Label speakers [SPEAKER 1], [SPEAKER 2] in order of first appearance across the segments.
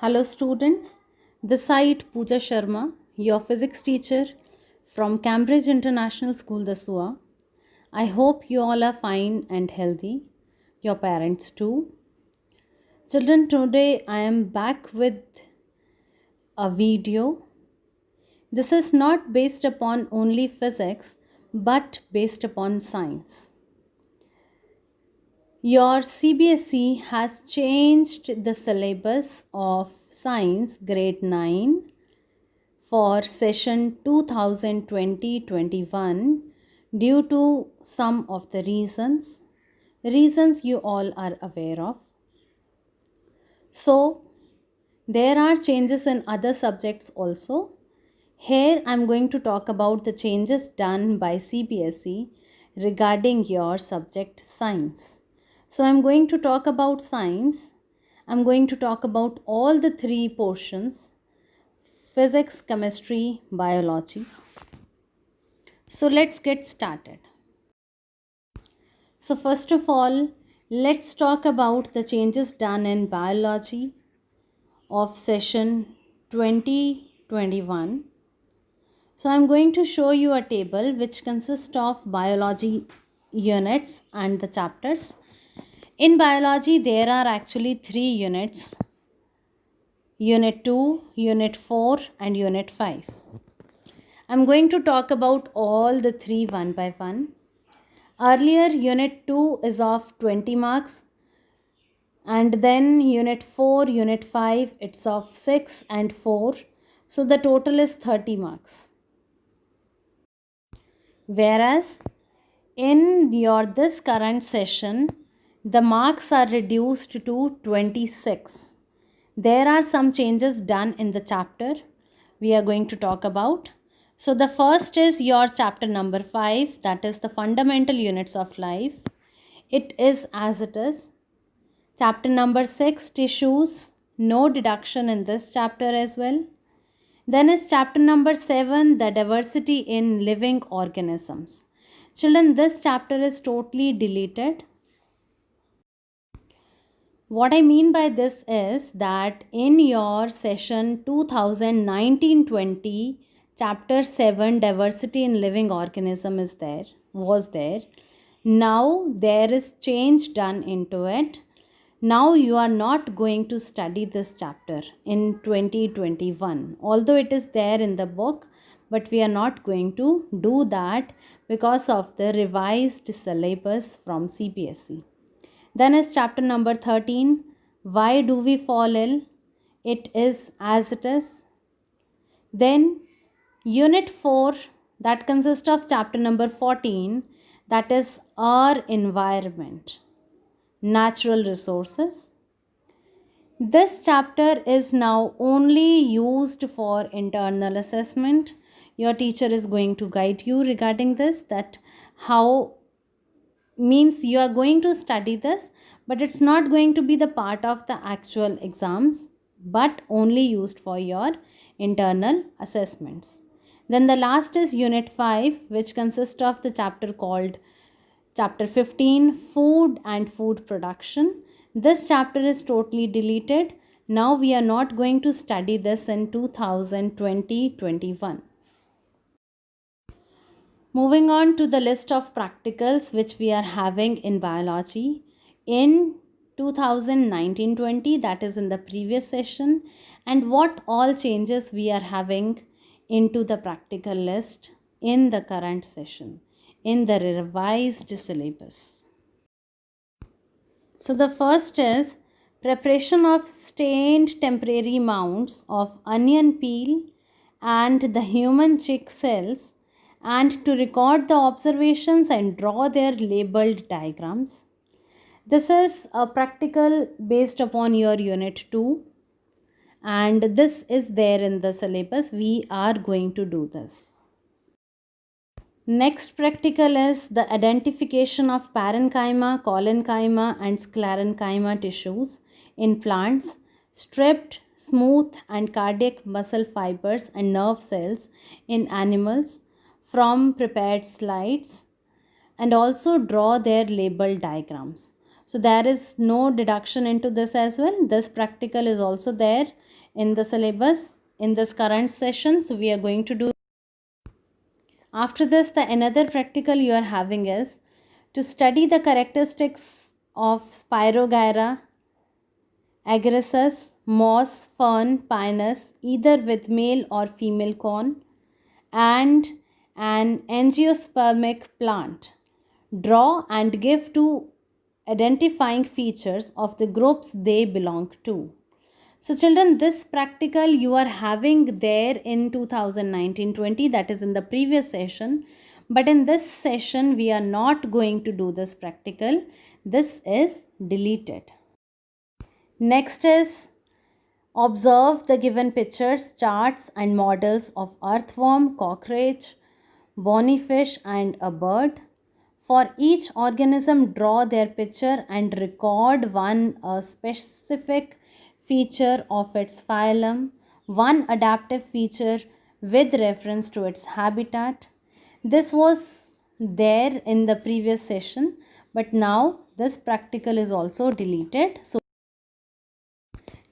[SPEAKER 1] Hello students, this side Pooja Sharma, your physics teacher from Cambridge International School, Dasua. I hope you all are fine and healthy, your parents too. Children, today I am back with a video. This is not based upon only physics but based upon science. Your CBSE has changed the syllabus of science grade 9 for session 2020-21 due to some of the reasons you all are aware of. So there are changes in other subjects also. Here I am going to talk about the changes done by CBSE regarding your subject science. So I am going to talk about science. I am going to talk about all the three portions: physics, chemistry, biology. So let's get started. So first of all, let's talk about the changes done in biology of session 2021. So I'm going to show you a table which consists of biology units and the chapters. In biology, there are actually 3 units: Unit 2, Unit 4 and Unit 5. I'm going to talk about all the 3 one by one. Earlier, Unit 2 is of 20 marks, and then Unit 4, Unit 5, it's of 6 and 4. So the total is 30 marks. Whereas in your this current session, the marks are reduced to 26. There are some changes done in the chapter we are going to talk about. So the first is your chapter number 5, that is the fundamental units of life. It is as it is. Chapter number 6, tissues, no deduction in this chapter as well. Then is chapter number 7, the diversity in living organisms. Children, this chapter is totally deleted. What I mean by this is that in your session 2019-20, chapter 7, diversity in living organism was there. Now there is change done into it. Now you are not going to study this chapter in 2021, although it is there in the book, but we are not going to do that because of the revised syllabus from CBSE. Then is chapter number 13, why do we fall ill? It is as it is. Then unit 4, that consists of chapter number 14, that is our environment, natural resources. This chapter is now only used for internal assessment. Your teacher is going to guide you regarding this, that how means you are going to study this, but it's not going to be the part of the actual exams, but only used for your internal assessments. Then the last is unit 5, which consists of the chapter called chapter 15, food and food production. This chapter is totally deleted. Now we are not going to study this in 2020-21. Moving on to the list of practicals which we are having in biology. In 2019-20, that is in the previous session, and what all changes we are having into the practical list in the current session, in the revised syllabus. So the first is preparation of stained temporary mounts of onion peel and the human chick cells, and to record the observations and draw their labeled diagrams. This is a practical based upon your unit 2, and this is there in the syllabus. We are going to do this. Next practical is the identification of parenchyma, collenchyma and sclerenchyma tissues in plants, stripped, smooth and cardiac muscle fibers and nerve cells in animals from prepared slides, and also draw their labeled diagrams. So there is no deduction into this as well. This practical is also there in the syllabus in this current session. So we are going to do. After this, the another practical you are having is to study the characteristics of Spirogyra agrisus, moss, fern, pinus, either with male or female cone, and an angiospermic plant. Draw and give two identifying features of the groups they belong to. So children, this practical you are having there in 2019-20, that is in the previous session. But in this session, we are not going to do this practical. This is deleted. Next is observe the given pictures, charts and models of earthworm, cockroach, bony fish and a bird. For each organism, draw their picture and record one a specific feature of its phylum, one adaptive feature with reference to its habitat. This was there in the previous session, but now this practical is also deleted. So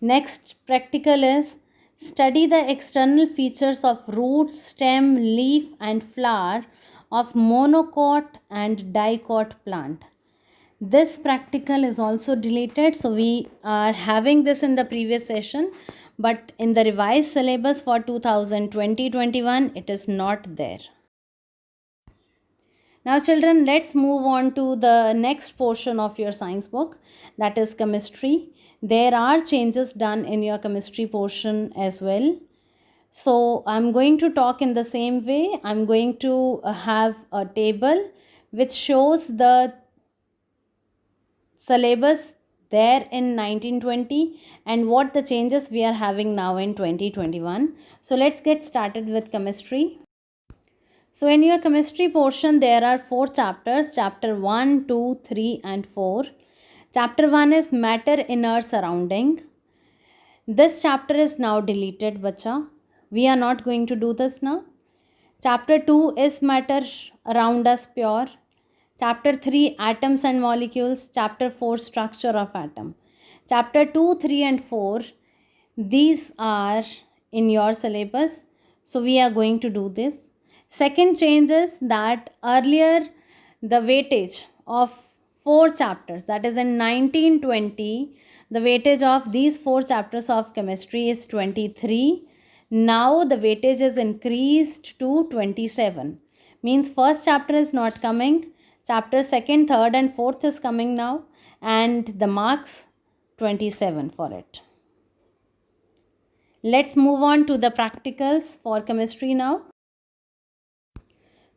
[SPEAKER 1] next practical is study the external features of root, stem, leaf and flower of monocot and dicot plant. This practical is also deleted. So we are having this in the previous session, but in the revised syllabus for 2020-21 it is not there. Now children, let's move on to the next portion of your science book, that is chemistry. There are changes done in your chemistry portion as well. So I'm going to talk in the same way. I'm going to have a table which shows the syllabus there in 1920 and what the changes we are having now in 2021. So let's get started with chemistry. So in your chemistry portion, there are 4 chapters, chapter 1, 2, 3 and 4. Chapter 1 is matter in our surrounding. This chapter is now deleted, bacha. We are not going to do this now. Chapter 2 is matter around us pure. Chapter 3, atoms and molecules. Chapter 4, structure of atom. Chapter 2, 3 and 4, these are in your syllabus. So we are going to do this. Second change is that earlier the weightage of 4 chapters, that is in 1920, the weightage of these 4 chapters of chemistry is 23. Now the weightage is increased to 27. Means first chapter is not coming. Chapter 2nd, 3rd and 4th is coming now. And the marks 27 for it. Let's move on to the practicals for chemistry now.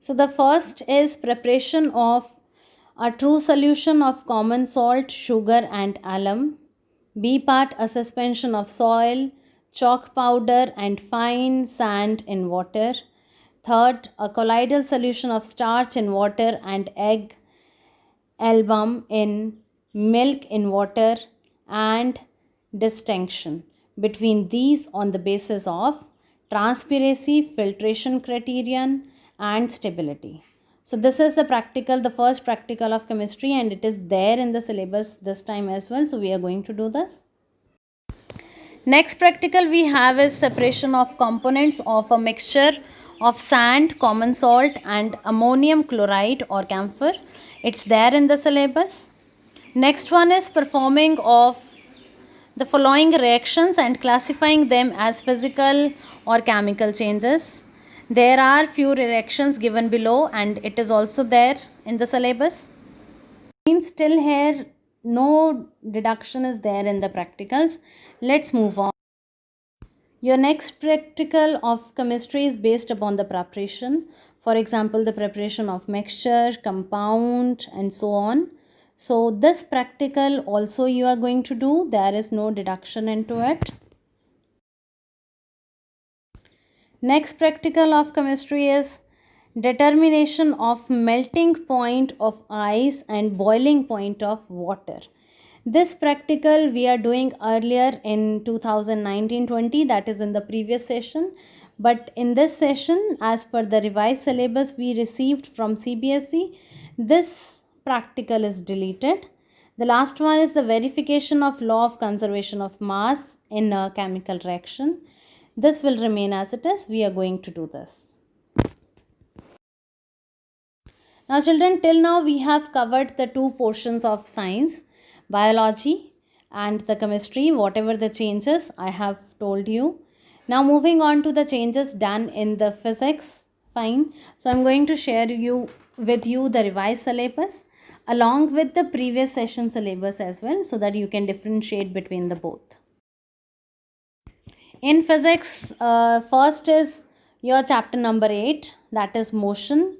[SPEAKER 1] So the first is preparation of a true solution of common salt, sugar and alum. B part, a suspension of soil, chalk powder and fine sand in water. Third, a colloidal solution of starch in water and egg album in milk in water, and distinction between these on the basis of transparency, filtration criterion and stability. So this is the practical, the first practical of chemistry, and it is there in the syllabus this time as well. So we are going to do this. Next practical we have is separation of components of a mixture of sand, common salt and ammonium chloride or camphor. It's there in the syllabus. Next one is performing of the following reactions and classifying them as physical or chemical changes. There are few reactions given below and it is also there in the syllabus. Means still here no deduction is there in the practicals. Let's move on. Your next practical of chemistry is based upon the preparation. For example, the preparation of mixture, compound and so on. So this practical also you are going to do. There is no deduction into it. Next practical of chemistry is determination of melting point of ice and boiling point of water. This practical we are doing earlier in 2019-20, that is in the previous session. But in this session, as per the revised syllabus we received from CBSE, this practical is deleted. The last one is the verification of law of conservation of mass in a chemical reaction. This will remain as it is. We are going to do this. Now children, till now we have covered the two portions of science, biology and the chemistry, whatever the changes I have told you. Now moving on to the changes done in the physics. Fine. So I'm going to share with you the revised syllabus along with the previous session syllabus as well, so that you can differentiate between the both. In physics, first is your chapter number 8, that is motion,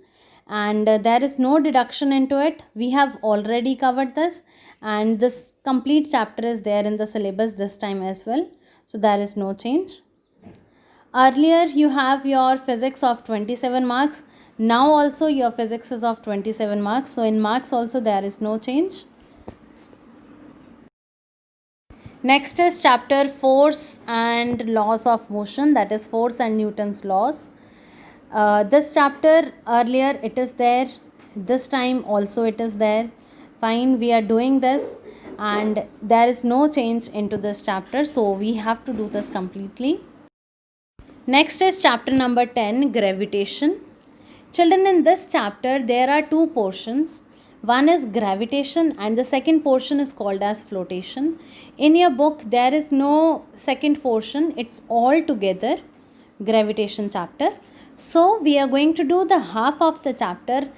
[SPEAKER 1] and there is no deduction into it. We have already covered this, and this complete chapter is there in the syllabus this time as well, so there is no change. Earlier you have your physics of 27 marks. Now also your physics is of 27 marks. So in marks also there is no change. Next is chapter force and laws of motion, that is force and Newton's laws. This chapter earlier it is there. This time also it is there. Fine, we are doing this and there is no change into this chapter. So we have to do this completely. Next is chapter number 10, gravitation. Children, in this chapter there are two portions. One is gravitation and the second portion is called as flotation. In your book there is no second portion, it's all together gravitation chapter. So we are going to do the half of the chapter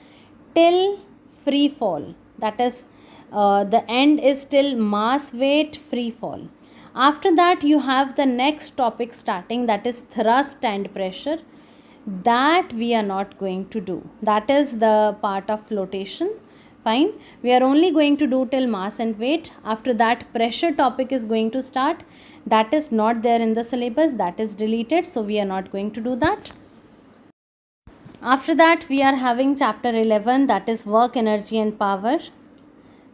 [SPEAKER 1] till free fall. That is the end is till mass weight free fall. After that you have the next topic starting, that is thrust and pressure. That we are not going to do. That is the part of flotation. Fine. We are only going to do till mass and weight. After that pressure topic is going to start. That is not there in the syllabus. That is deleted. So we are not going to do that. After that we are having chapter 11, that is work, energy and power.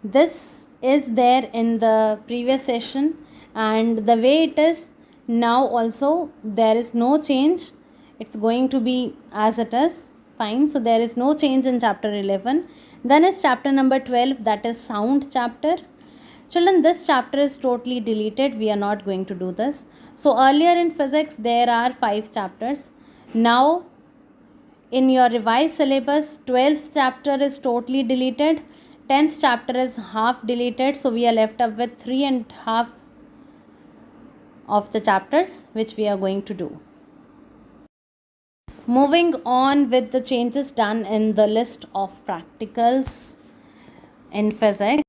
[SPEAKER 1] This is there in the previous session and the way it is now also there is no change. It's going to be as it is. Fine. So there is no change in chapter 11. Then is chapter number 12, that is sound chapter. Children, this chapter is totally deleted. We are not going to do this. So earlier in physics there are 5 chapters. Now in your revised syllabus 12th chapter is totally deleted. 10th chapter is half deleted. So we are left up with 3.5 of the chapters which we are going to do. Moving on with the changes done in the list of practicals in physics.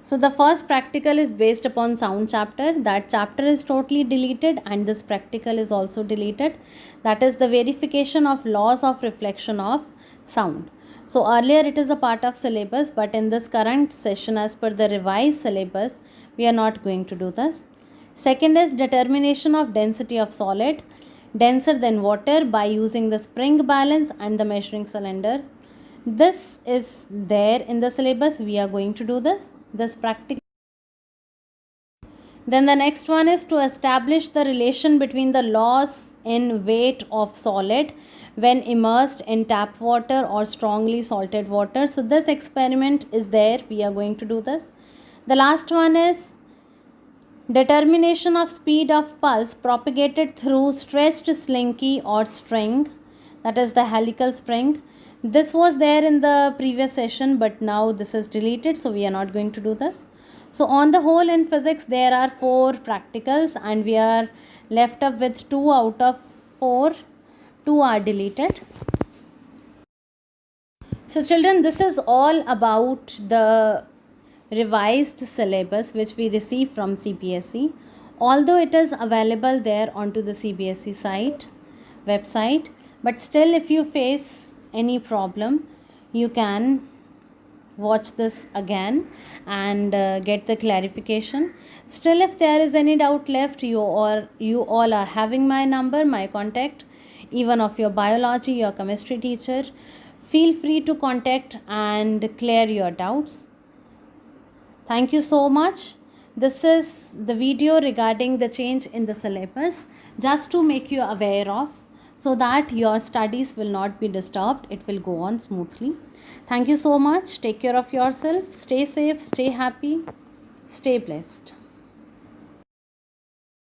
[SPEAKER 1] So the first practical is based upon sound chapter. That chapter is totally deleted and this practical is also deleted. That is the verification of laws of reflection of sound. So earlier it is a part of syllabus, but in this current session as per the revised syllabus we are not going to do this. Second is determination of density of solid denser than water by using the spring balance and the measuring cylinder. This is there in the syllabus. We are going to do this practical. Then the next one is to establish the relation between the loss in weight of solid when immersed in tap water or strongly salted water. So this experiment is there. We are going to do this. The last one is determination of speed of pulse propagated through stretched slinky or string, that is the helical spring. This was there in the previous session, but now this is deleted, so we are not going to do this. So on the whole in physics there are 4 practicals and we are left up with 2 out of 4. 2 are deleted. So children, this is all about the revised syllabus which we receive from CBSE. Although it is available there onto the CBSE website, but still if you face any problem you can watch this again and get the clarification. Still if there is any doubt left, you all are having my number, my contact, even of your biology, your chemistry teacher. Feel free to contact and clear your doubts. Thank you so much. This is the video regarding the change in the syllabus, just to make you aware of. so that your studies will not be disturbed. It will go on smoothly. Thank you so much. Take care of yourself. Stay safe, stay happy, stay blessed.